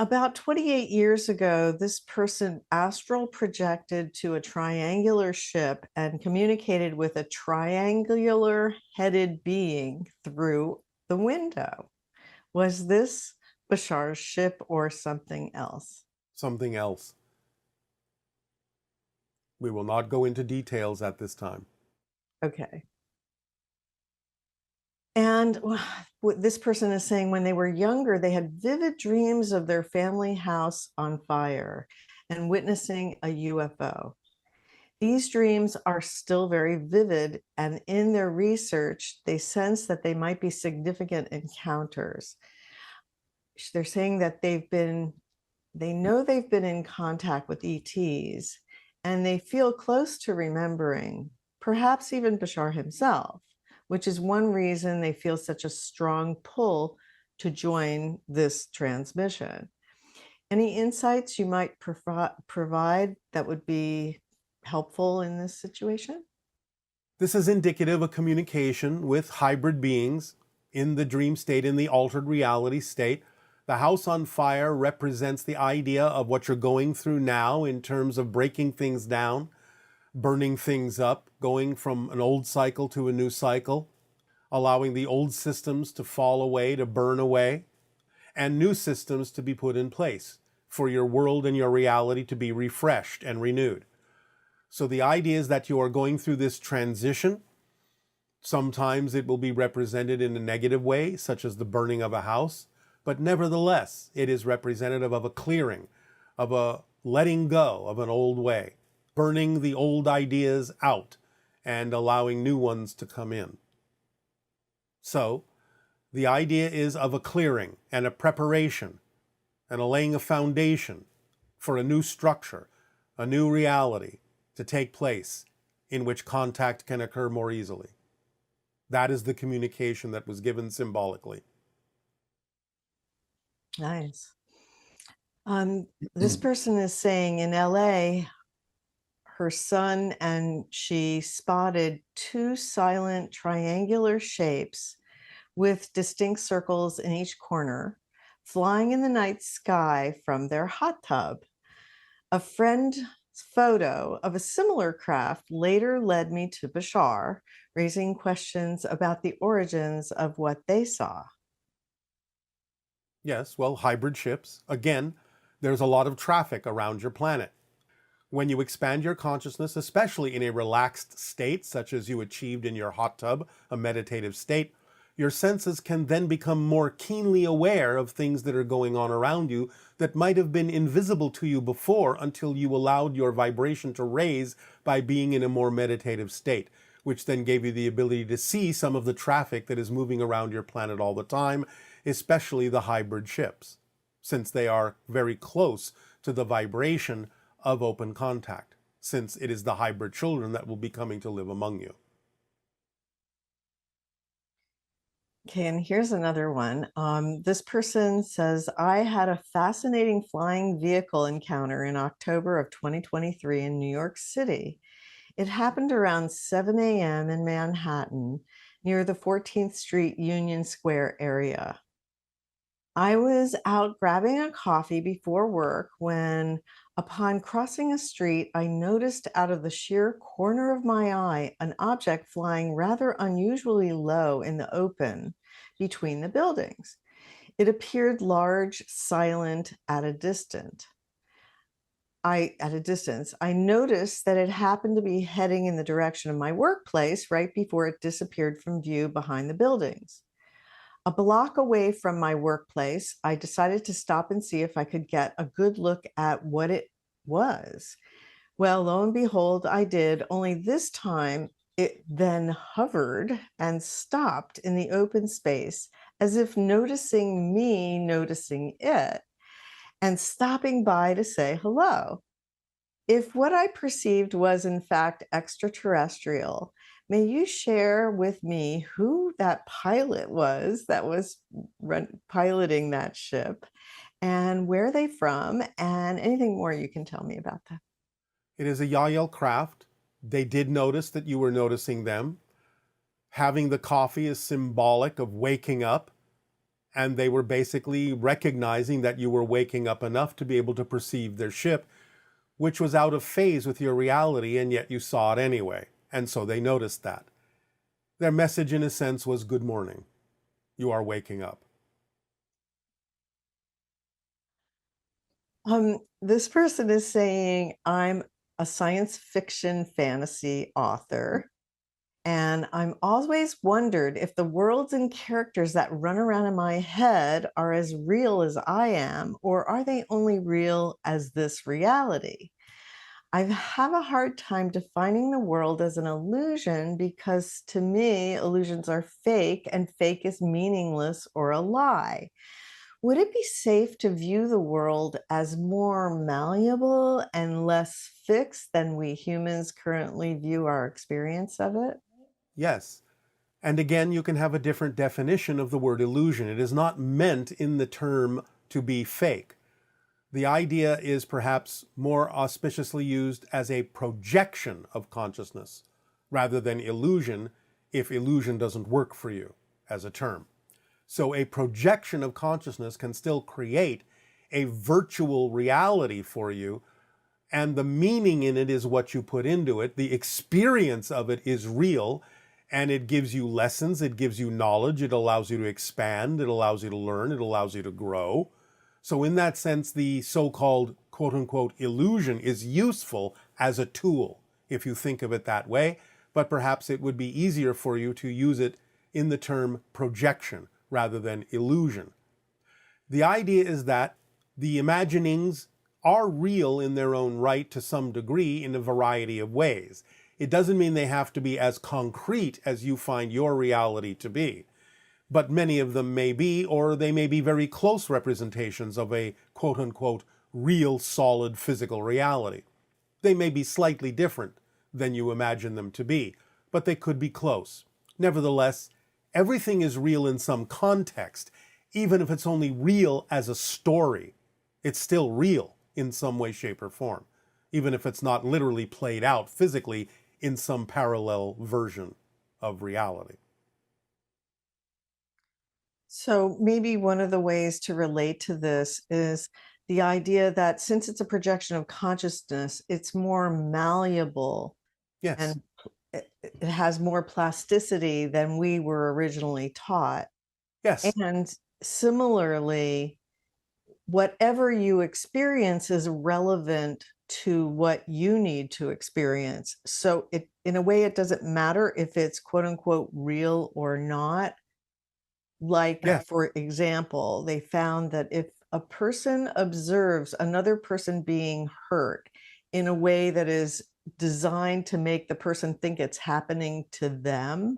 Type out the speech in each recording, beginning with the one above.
About 28 years ago, this person astral projected to a triangular ship and communicated with a triangular headed being through the window. Was this Bashar's ship or something else? Something else. We will not go into details at this time. Okay. And what this person is saying, when they were younger, they had vivid dreams of their family house on fire and witnessing a UFO. These dreams are still very vivid, and in their research, they sense that they might be significant encounters. They're saying that they know they've been in contact with ETs, and they feel close to remembering, perhaps even Bashar himself, which is one reason they feel such a strong pull to join this transmission. Any insights you might provide that would be helpful in this situation? This is indicative of communication with hybrid beings in the dream state, in the altered reality state. The house on fire represents the idea of what you're going through now in terms of breaking things down, burning things up, going from an old cycle to a new cycle, allowing the old systems to fall away, to burn away, and new systems to be put in place for your world and your reality to be refreshed and renewed. So the idea is that you are going through this transition. Sometimes it will be represented in a negative way, such as the burning of a house, but nevertheless, it is representative of a clearing, of a letting go of an old way, burning the old ideas out and allowing new ones to come in. So the idea is of a clearing and a preparation and a laying a foundation for a new structure, a new reality to take place in which contact can occur more easily. That is the communication that was given symbolically. Nice. This person is saying in LA, her son and she spotted two silent triangular shapes with distinct circles in each corner, flying in the night sky from their hot tub. A friend's photo of a similar craft later led me to Bashar, raising questions about the origins of what they saw. Yes, well, hybrid ships. Again, there's a lot of traffic around your planet. When you expand your consciousness, especially in a relaxed state, such as you achieved in your hot tub, a meditative state, your senses can then become more keenly aware of things that are going on around you that might have been invisible to you before until you allowed your vibration to raise by being in a more meditative state, which then gave you the ability to see some of the traffic that is moving around your planet all the time, especially the hybrid ships, since they are very close to the vibration of open contact, since it is the hybrid children that will be coming to live among you. Okay, and here's another one. This person says, I had a fascinating flying vehicle encounter in October of 2023 in New York City. It happened around 7 a.m. in Manhattan near the 14th Street Union Square area. I was out grabbing a coffee before work when, upon crossing a street, I noticed out of the sheer corner of my eye an object flying rather unusually low in the open between the buildings. It appeared large, silent, at a distance. I noticed that it happened to be heading in the direction of my workplace right before it disappeared from view behind the buildings. A block away from my workplace, I decided to stop and see if I could get a good look at what it was. Well, lo and behold, I did, only this time it then hovered and stopped in the open space as if noticing me noticing it and stopping by to say hello. If what I perceived was in fact extraterrestrial, may you share with me who that pilot was that was piloting that ship and where they from and anything more you can tell me about that? It is a Yael craft. They did notice that you were noticing them. Having the coffee is symbolic of waking up And they were basically recognizing that you were waking up enough to be able to perceive their ship, which was out of phase with your reality, and yet you saw it anyway. And so they noticed that. Their message, in a sense, was good morning. You are waking up. This person is saying, I'm a science fiction fantasy author, and I'm always wondered if the worlds and characters that run around in my head are as real as I am, or are they only real as this reality? I have a hard time defining the world as an illusion because to me, illusions are fake and fake is meaningless or a lie. Would it be safe to view the world as more malleable and less fixed than we humans currently view our experience of it? Yes. And again, you can have a different definition of the word illusion. It is not meant in the term to be fake. The idea is perhaps more auspiciously used as a projection of consciousness rather than illusion, if illusion doesn't work for you as a term. So a projection of consciousness can still create a virtual reality for you, and the meaning in it is what you put into it. The experience of it is real, and it gives you lessons, it gives you knowledge, it allows you to expand, it allows you to learn, it allows you to grow. So in that sense, the so-called quote-unquote illusion is useful as a tool, if you think of it that way, but perhaps it would be easier for you to use it in the term projection rather than illusion. The idea is that the imaginings are real in their own right to some degree in a variety of ways. It doesn't mean they have to be as concrete as you find your reality to be. But many of them may be, or they may be very close representations of a quote-unquote real, solid physical reality. They may be slightly different than you imagine them to be, but they could be close. Nevertheless, everything is real in some context, even if it's only real as a story. It's still real in some way, shape, or form, even if it's not literally played out physically in some parallel version of reality. So maybe one of the ways to relate to this is the idea that since it's a projection of consciousness, it's more malleable Yes, and it has more plasticity than we were originally taught. yes, And similarly, whatever you experience is relevant to what you need to experience. So it, in a way, it doesn't matter if it's quote unquote real or not. Like, yes, for example, they found that if a person observes another person being hurt in a way that is designed to make the person think it's happening to them,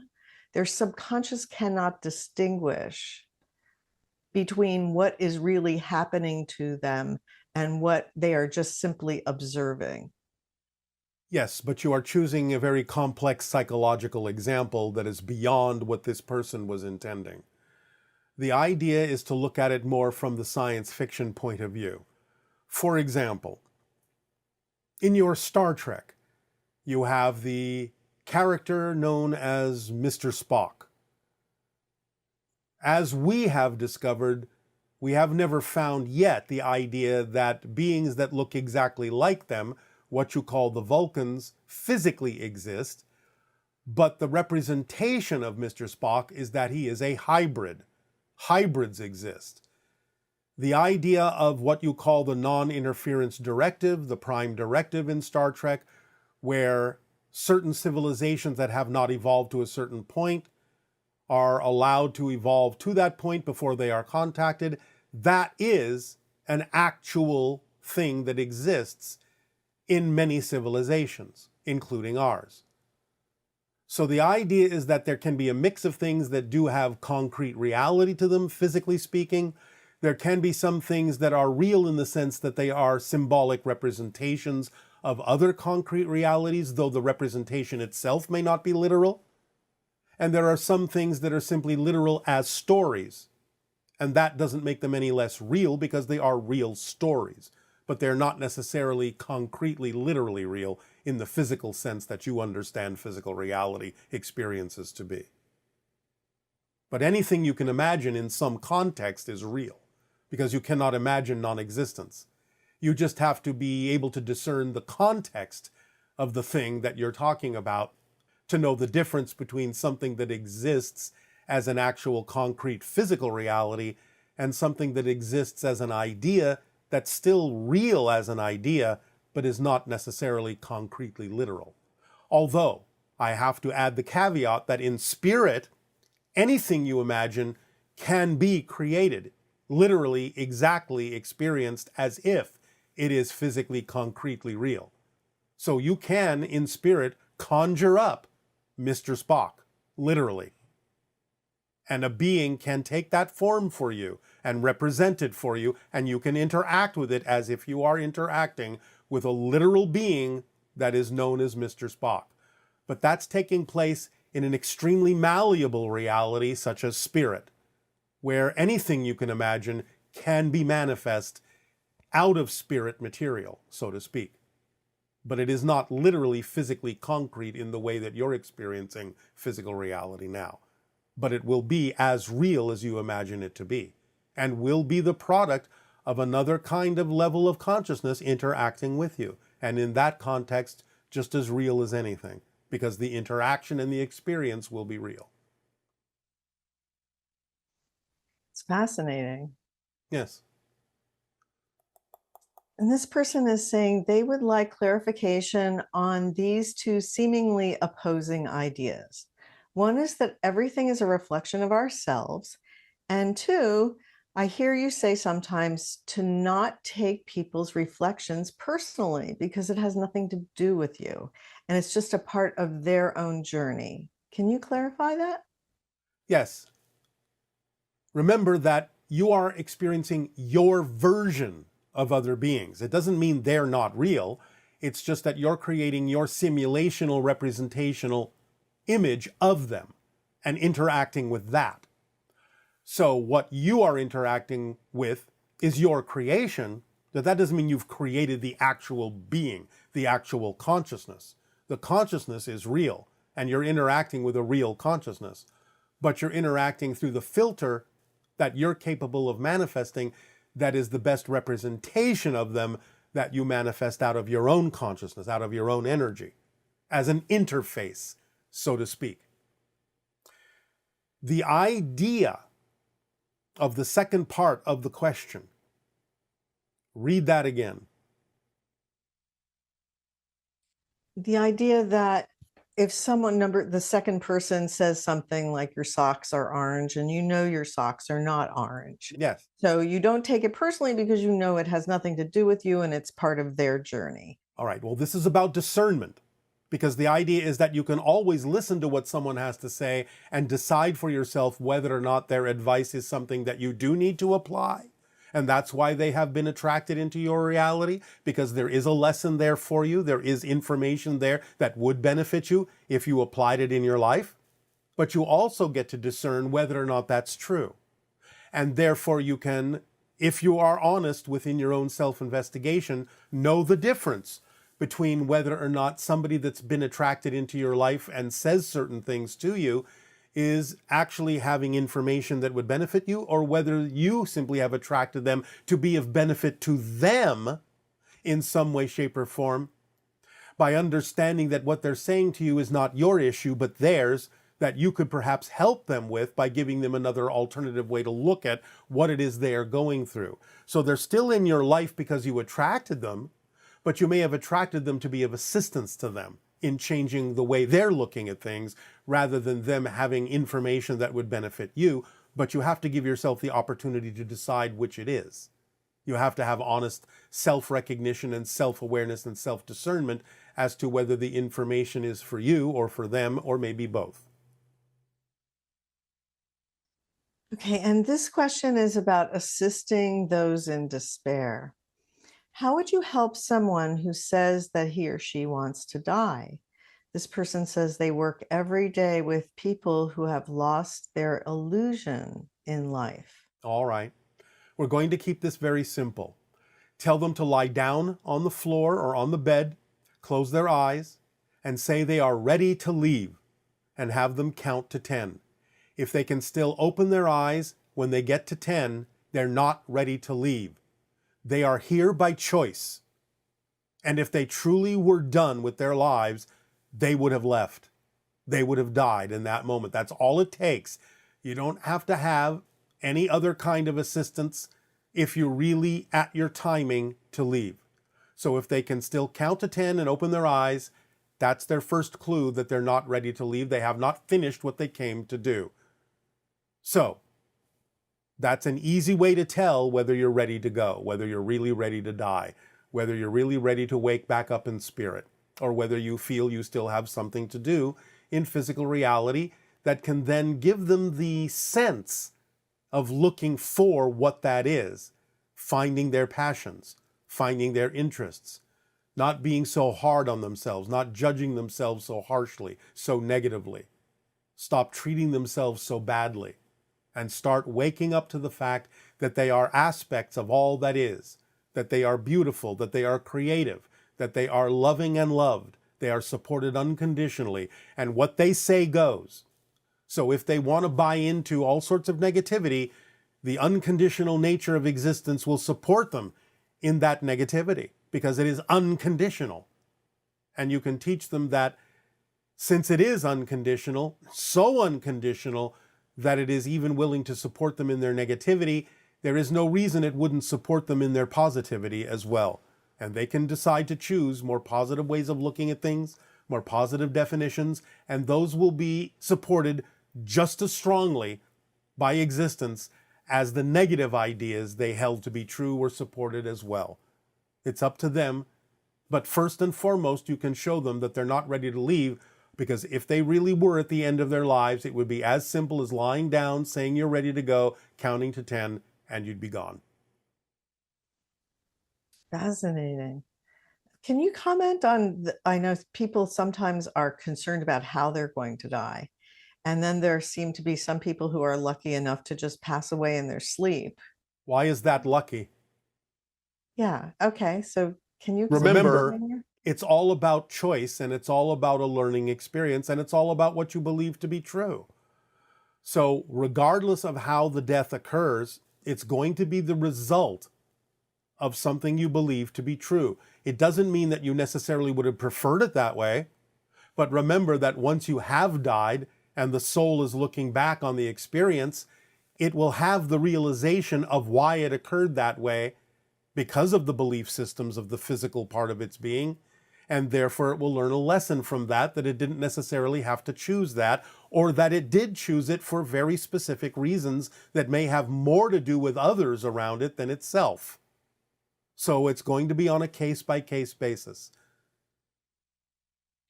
their subconscious cannot distinguish between what is really happening to them and what they are just simply observing. yes, but you are choosing a very complex psychological example that is beyond what this person was intending. The idea is to look at it more from the science fiction point of view. For example, in your Star Trek, you have the character known as Mr. Spock. As we have discovered, we have never found yet the idea that beings that look exactly like them, what you call the Vulcans, physically exist, but the representation of Mr. Spock is that he is a hybrid. Hybrids exist. The idea of what you call the non-interference directive, the prime directive in Star Trek, where certain civilizations that have not evolved to a certain point are allowed to evolve to that point before they are contacted, that is an actual thing that exists in many civilizations, including ours. So the idea is that there can be a mix of things that do have concrete reality to them, physically speaking. There can be some things that are real in the sense that they are symbolic representations of other concrete realities, though the representation itself may not be literal. And there are some things that are simply literal as stories. And that doesn't make them any less real because they are real stories. But they're not necessarily concretely, literally real in the physical sense that you understand physical reality experiences to be. But anything you can imagine in some context is real, because you cannot imagine non-existence. You just have to be able to discern the context of the thing that you're talking about to know the difference between something that exists as an actual concrete physical reality and something that exists as an idea that's still real as an idea, but is not necessarily concretely literal. Although I have to add the caveat that in spirit, anything you imagine can be created, literally exactly experienced as if it is physically concretely real. So you can, in spirit, conjure up Mr. Spock, literally. And a being can take that form for you and represent it for you, and you can interact with it as if you are interacting with a literal being that is known as Mr. Spock. But that's taking place in an extremely malleable reality such as spirit, where anything you can imagine can be manifest out of spirit material, so to speak. But it is not literally physically concrete in the way that you're experiencing physical reality now. But it will be as real as you imagine it to be, and will be the product of another kind of level of consciousness interacting with you. And in that context, just as real as anything, because the interaction and the experience will be real. It's fascinating. Yes. And this person is saying they would like clarification on these two seemingly opposing ideas. One is that everything is a reflection of ourselves. And two, I hear you say sometimes to not take people's reflections personally because it has nothing to do with you. And it's just a part of their own journey. Can you clarify that? Yes. Remember that you are experiencing your version of other beings. It doesn't mean they're not real. It's just that you're creating your simulational representational image of them and interacting with that. So what you are interacting with is your creation, but that doesn't mean you've created the actual being, the actual consciousness. The consciousness is real, and you're interacting with a real consciousness, but you're interacting through the filter that you're capable of manifesting that is the best representation of them that you manifest out of your own consciousness, out of your own energy, as an interface, so to speak. The idea of the second part of the question, read that again. The idea that if someone the second person says something like your socks are orange and you know your socks are not orange. Yes. So you don't take it personally because you know it has nothing to do with you and it's part of their journey. All right, well, this is about discernment, because the idea is that you can always listen to what someone has to say and decide for yourself whether or not their advice is something that you do need to apply. And that's why they have been attracted into your reality, because there is a lesson there for you. There is information there that would benefit you if you applied it in your life. But you also get to discern whether or not that's true. And therefore you can, if you are honest within your own self-investigation, know the difference between whether or not somebody that's been attracted into your life and says certain things to you is actually having information that would benefit you, or whether you simply have attracted them to be of benefit to them in some way, shape, or form, by understanding that what they're saying to you is not your issue, but theirs, that you could perhaps help them with by giving them another alternative way to look at what it is they are going through. So they're still in your life because you attracted them, but you may have attracted them to be of assistance to them in changing the way they're looking at things, rather than them having information that would benefit you. But you have to give yourself the opportunity to decide which it is. You have to have honest self-recognition and self-awareness and self-discernment as to whether the information is for you or for them, or maybe both. Okay, and this question is about assisting those in despair. How would you help someone who says that he or she wants to die? This person says they work every day with people who have lost their illusion in life. All right. We're going to keep this very simple. Tell them to lie down on the floor or on the bed, close their eyes, and say they are ready to leave, and have them count to 10. If they can still open their eyes when they get to 10, they're not ready to leave. They are here by choice. And if they truly were done with their lives, they would have left. They would have died in that moment. That's all it takes. You don't have to have any other kind of assistance if you're really at your timing to leave. So if they can still count to 10 and open their eyes, that's their first clue that they're not ready to leave. They have not finished what they came to do. So that's an easy way to tell whether you're ready to go, whether you're really ready to die, whether you're really ready to wake back up in spirit, or whether you feel you still have something to do in physical reality that can then give them the sense of looking for what that is, finding their passions, finding their interests, not being so hard on themselves, not judging themselves so harshly, so negatively. Stop treating themselves so badly and start waking up to the fact that they are aspects of all that is, that they are beautiful, that they are creative, that they are loving and loved, they are supported unconditionally, and what they say goes. So if they want to buy into all sorts of negativity, the unconditional nature of existence will support them in that negativity because it is unconditional. And you can teach them that since it is unconditional, so unconditional that it is even willing to support them in their negativity, there is no reason it wouldn't support them in their positivity as well. And they can decide to choose more positive ways of looking at things, more positive definitions, and those will be supported just as strongly by existence as the negative ideas they held to be true were supported as well. It's up to them, but first and foremost, you can show them that they're not ready to leave, because if they really were at the end of their lives, it would be as simple as lying down, saying you're ready to go, counting to 10, and you'd be gone. Fascinating. Can you comment on, I know people sometimes are concerned about how they're going to die. And then there seem to be some people who are lucky enough to just pass away in their sleep. Why is that lucky? Yeah. Okay. So can you explain Remember, that more? it's all about choice, and it's all about a learning experience, and it's all about what you believe to be true. So regardless of how the death occurs, it's going to be the result of something you believe to be true. It doesn't mean that you necessarily would have preferred it that way, but remember that once you have died and the soul is looking back on the experience, it will have the realization of why it occurred that way because of the belief systems of the physical part of its being, and therefore it will learn a lesson from that, that it didn't necessarily have to choose that, or that it did choose it for very specific reasons that may have more to do with others around it than itself. So it's going to be on a case-by-case basis.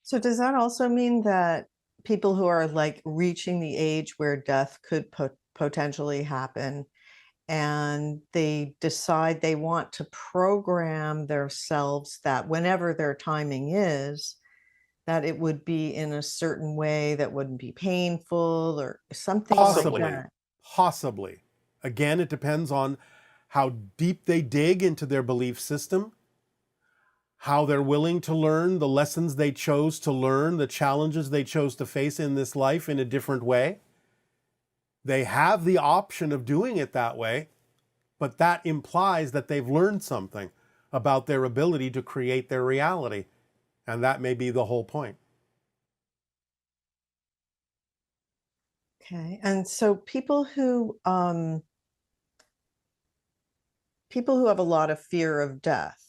So does that also mean that people who are like reaching the age where death could potentially happen, and they decide they want to program themselves that whenever their timing is, that it would be in a certain way that wouldn't be painful or something like Possibly. that? Possibly. Again, it depends on how deep they dig into their belief system, how they're willing to learn the lessons they chose to learn, the challenges they chose to face in this life in a different way. They have the option of doing it that way, but that implies that they've learned something about their ability to create their reality. And that may be the whole point. Okay. And so people who have a lot of fear of death,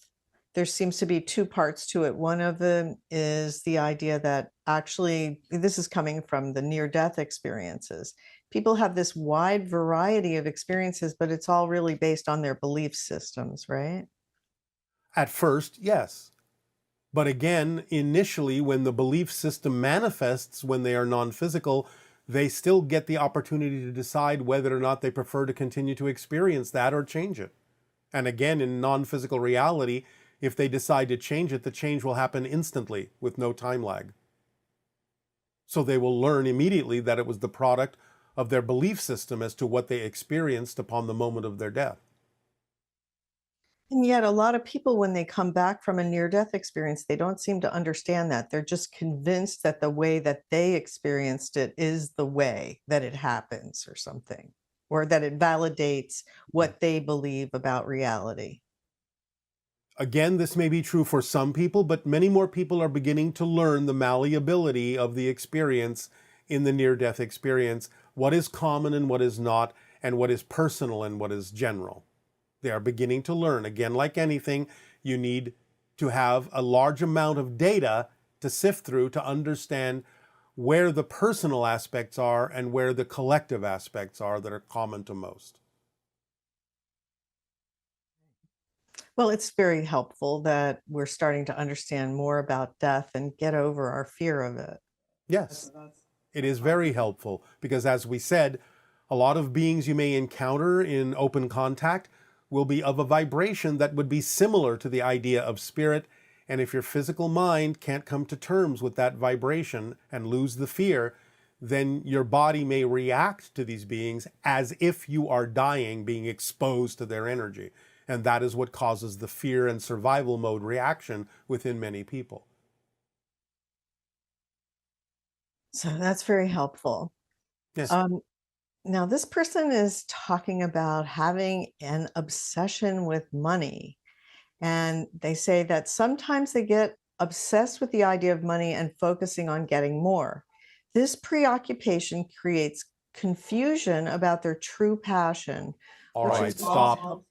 there seems to be two parts to it. One of them is the idea that actually, this is coming from the near-death experiences. People have this wide variety of experiences, but it's all really based on their belief systems, right? At first, yes. But again, initially, when the belief system manifests when they are non-physical, they still get the opportunity to decide whether or not they prefer to continue to experience that or change it. And again, in non-physical reality, if they decide to change it, the change will happen instantly with no time lag. So they will learn immediately that it was the product of their belief system as to what they experienced upon the moment of their death. And yet, a lot of people, when they come back from a near death experience, they don't seem to understand that. They're just convinced that the way that they experienced it is the way that it happens, or something, or that it validates what they believe about reality. Again, this may be true for some people, but many more people are beginning to learn the malleability of the experience in the near death experience, what is common and what is not, and what is personal and what is general. They are beginning to learn. Again, like anything, you need to have a large amount of data to sift through to understand where the personal aspects are and where the collective aspects are that are common to most. Well, it's very helpful that we're starting to understand more about death and get over our fear of it. Yes, it is very helpful because, as we said, a lot of beings you may encounter in open contact will be of a vibration that would be similar to the idea of spirit. And if your physical mind can't come to terms with that vibration and lose the fear, then your body may react to these beings as if you are dying, being exposed to their energy. And that is what causes the fear and survival mode reaction within many people. So that's very helpful. Yes. Um, Now, this person is talking about having an obsession with money. And they say that sometimes they get obsessed with the idea of money and focusing on getting more. This preoccupation creates confusion about their true passion, All which right, is also stop.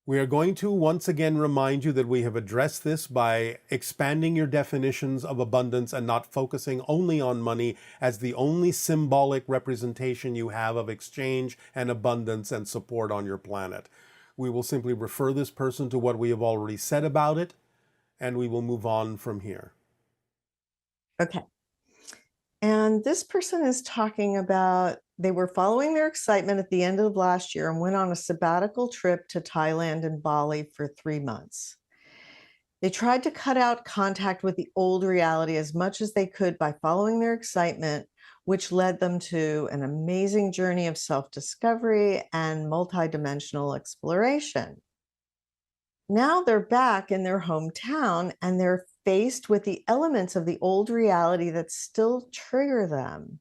We are going to once again remind you that we have addressed this by expanding your definitions of abundance and not focusing only on money as the only symbolic representation you have of exchange and abundance and support on your planet. We will simply refer this person to what we have already said about it, and we will move on from here. okay. And this person is talking about they were following their excitement at the end of last year and went on a sabbatical trip to Thailand and Bali for 3 months. They tried to cut out contact with the old reality as much as they could by following their excitement, which led them to an amazing journey of self discovery and multidimensional exploration. Now they're back in their hometown and they're faced with the elements of the old reality that still trigger them.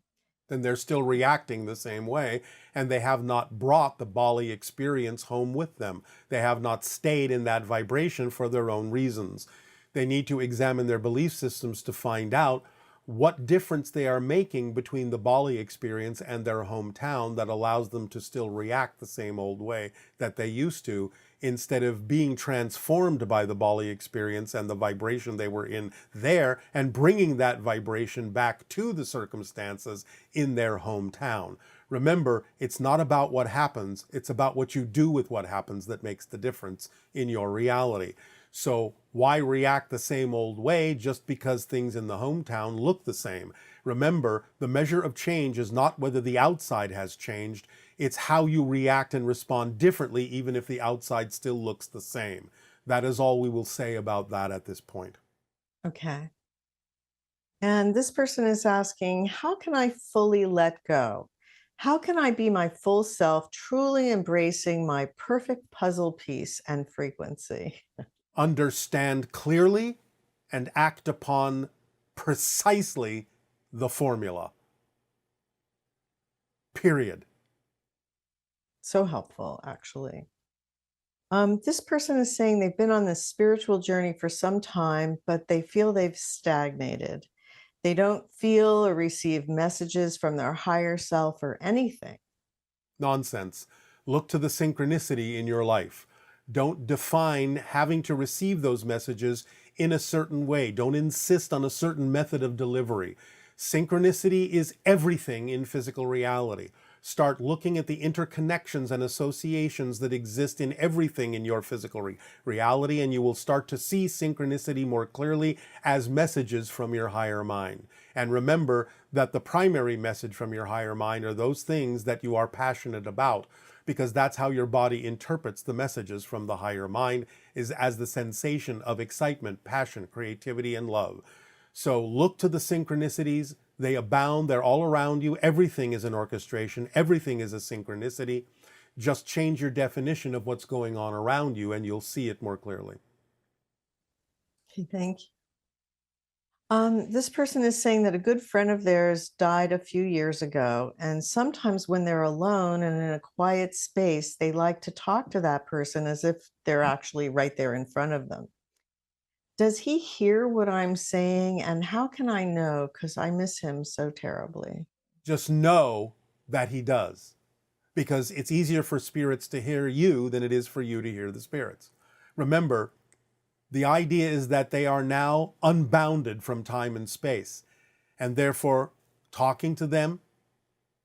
Then they're still reacting the same way, and they have not brought the Bali experience home with them. They have not stayed in that vibration for their own reasons. They need to examine their belief systems to find out what difference they are making between the Bali experience and their hometown that allows them to still react the same old way that they used to, instead of being transformed by the Bali experience and the vibration they were in there and bringing that vibration back to the circumstances in their hometown. Remember, it's not about what happens, it's about what you do with what happens that makes the difference in your reality. So why react the same old way just because things in the hometown look the same? Remember, the measure of change is not whether the outside has changed, it's how you react and respond differently even if the outside still looks the same. That is all we will say about that at this point. Okay. And this person is asking, how can I fully let go? How can I be my full self, truly embracing my perfect puzzle piece and frequency? Understand clearly and act upon precisely the formula. Period. So helpful, actually. This person is saying they've been on this spiritual journey for some time, but they feel they've stagnated. They don't feel or receive messages from their higher self or anything. Nonsense. Look to the synchronicity in your life. Don't define having to receive those messages in a certain way. Don't insist on a certain method of delivery. Synchronicity is everything in physical reality. Start looking at the interconnections and associations that exist in everything in your physical reality, and you will start to see synchronicity more clearly as messages from your higher mind. And remember that the primary message from your higher mind are those things that you are passionate about, because that's how your body interprets the messages from the higher mind, is as the sensation of excitement, passion, creativity, and love. So look to the synchronicities. They abound. They're all around you. Everything is an orchestration. Everything is a synchronicity. Just change your definition of what's going on around you and you'll see it more clearly. Okay, thank you. This person is saying that a good friend of theirs died a few years ago, and sometimes when they're alone and in a quiet space, they like to talk to that person as if they're actually right there in front of them. Does he hear what I'm saying, and how can I know? Because I miss him so terribly. Just know that he does, because it's easier for spirits to hear you than it is for you to hear the spirits. Remember, the idea is that they are now unbounded from time and space, and therefore, talking to them,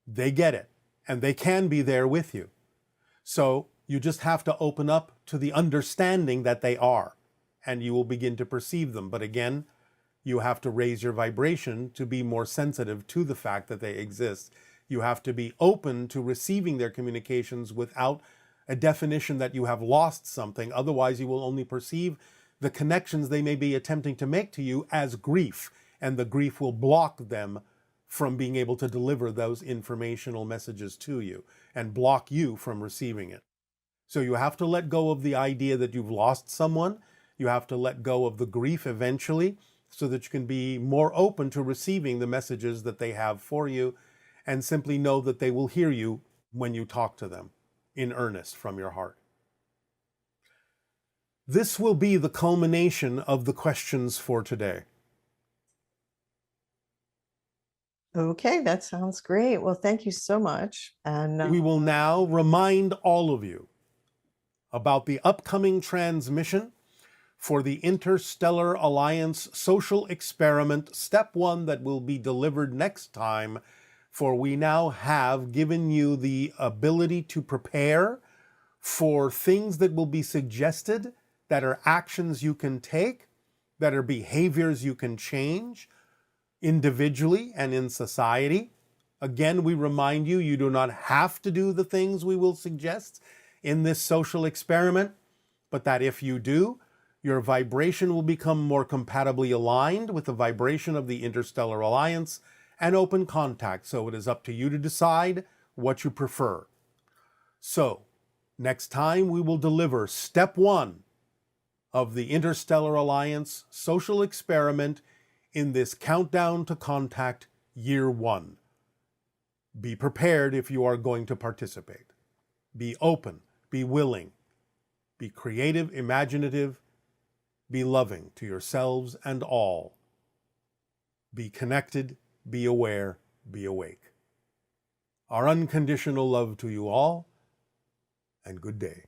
they get it, and they can be there with you. So you just have to open up to the understanding that they are, and you will begin to perceive them. But again, you have to raise your vibration to be more sensitive to the fact that they exist. You have to be open to receiving their communications without a definition that you have lost something. Otherwise, you will only perceive the connections they may be attempting to make to you as grief, and the grief will block them from being able to deliver those informational messages to you and block you from receiving it. So you have to let go of the idea that you've lost someone. You have to let go of the grief eventually so that you can be more open to receiving the messages that they have for you, and simply know that they will hear you when you talk to them in earnest from your heart. This will be the culmination of the questions for today. Okay, that sounds great. Well, thank you so much. And We will now remind all of you about the upcoming transmission for the Interstellar Alliance Social Experiment, Step 1, that will be delivered next time. For we now have given you the ability to prepare for things that will be suggested, that are actions you can take, that are behaviors you can change individually and in society. Again, we remind you, you do not have to do the things we will suggest in this social experiment, but that if you do, your vibration will become more compatibly aligned with the vibration of the Interstellar Alliance and open contact. So it is up to you to decide what you prefer. So next time we will deliver step 1 of the Interstellar Alliance social experiment in this countdown to contact year 1. Be prepared if you are going to participate. Be open, be willing, be creative, imaginative, be loving to yourselves and all. Be connected, be aware, be awake. Our unconditional love to you all, and good day.